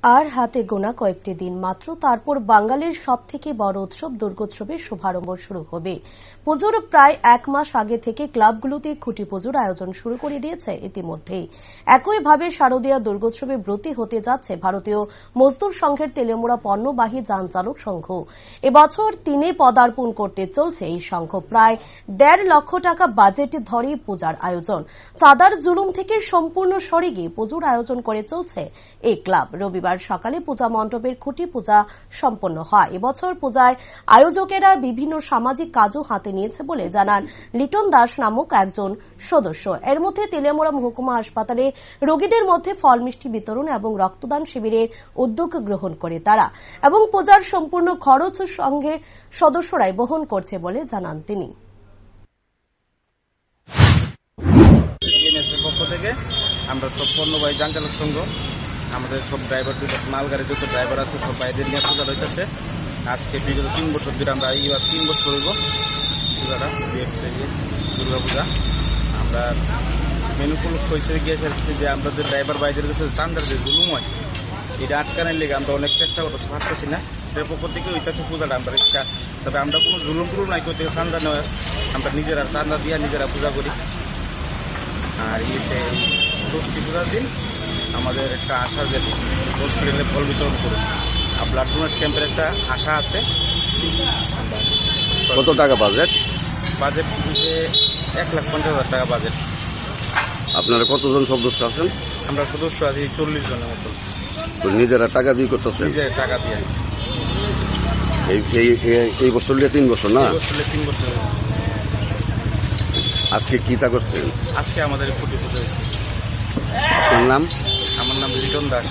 আর হাতে গোনা কয়েকটি দিন মাত্র, তারপর বাঙালির সবথেকে বড় উৎসব দুর্গোৎসবের শুভারম্ভ শুরু হবে। পুজোর প্রায় এক মাস আগে থেকে ক্লাবগুলোতে খুঁটি পুজোর আয়োজন শুরু করে দিয়েছে ইতিমধ্যেই। একইভাবে শারদীয়া দুর্গোৎসবে ব্রতী হতে যাচ্ছে ভারতীয় মজদুর সংঘের তেলেমুড়া পণ্যবাহী যান চালক সংঘ। এবছর ৩ পদার্পণ করতে চলছে এই সংঘ। প্রায় ১.৫ লক্ষ টাকা বাজেট ধরে পূজার আয়োজন। চাঁদার জুলুম থেকে সম্পূর্ণ সরে গিয়ে পুজোর আয়োজন করে চলছে এই ক্লাব। রবিবার সকালে পূজা মণ্ডপের খুঁটি পূজা সম্পন্ন হয়। এবছর পূজায় আয়োজকেরা বিভিন্ন সামাজিক কাজও হাতে নিয়েছে বলে জানান লিটন দাস নামক একজন সদস্য। এর মধ্যে তেলিয়ামুড়া মহকুমা হাসপাতালে রোগীদের মধ্যে ফল মিষ্টি বিতরণ এবং রক্তদান শিবিরের উদ্যোগ গ্রহণ করে তারা, এবং পূজার সম্পূর্ণ খরচ সংঘের সদস্যরাই বহন করছে বলে জানান তিনি। পক্ষ থেকে আমরা সব পণ্যবাহী যান চালক সংঘ, আমাদের সব ড্রাইভার, মালগাড়ির যত ড্রাইভার আছে সব বাইরের নিয়ে পূজা হইতেছে। আজকে বিগত 3 বছর ধরে আমরা এইবার 3 বছর হইব পূজাটা, দুর্গা পূজা। আমরা মেন উপলক্ষ হয়েছে গিয়েছে যে আমরা যে ড্রাইভার বাইরের কাছে চান্দার যে জুলুম হয় এটা আটকানোর লেগে আমরা অনেক চেষ্টা করতেছি, পারতেছি না। এর পক্ষ থেকে হইতেছে পূজাটা আমরা ইচ্ছা, তবে আমরা কোনো জুলুম টুলুম নাই, কেউ থেকে চান্দা নেওয়া, আমরা নিজেরা চান্দা দিয়ে নিজেরা পূজা করি। আর এই ষষ্ঠী পূজার দিন আমাদের একটা আশা যে হসপিটালে ফল বিতরণ করুন, আর ব্লাড ডোনেট ক্যাম্পের একটা আশা আছে। কত টাকা বাজেট? বাজেট দিতে 1,50,000 টাকা বাজেট। আপনারা কতজন সদস্য আছেন? আমরা সদস্য আছি 40 জনের মতো। নিজেরা টাকা দিয়ে করতেছেন? নিজেরা টাকা দিয়ে। এই বছর 3 বছর না? 3 বছর। আজকে কি তা করছেন? আজকে আমাদের খুঁটি পুজো হয়েছে। আপনার নাম? আমার নাম লিটন দাস।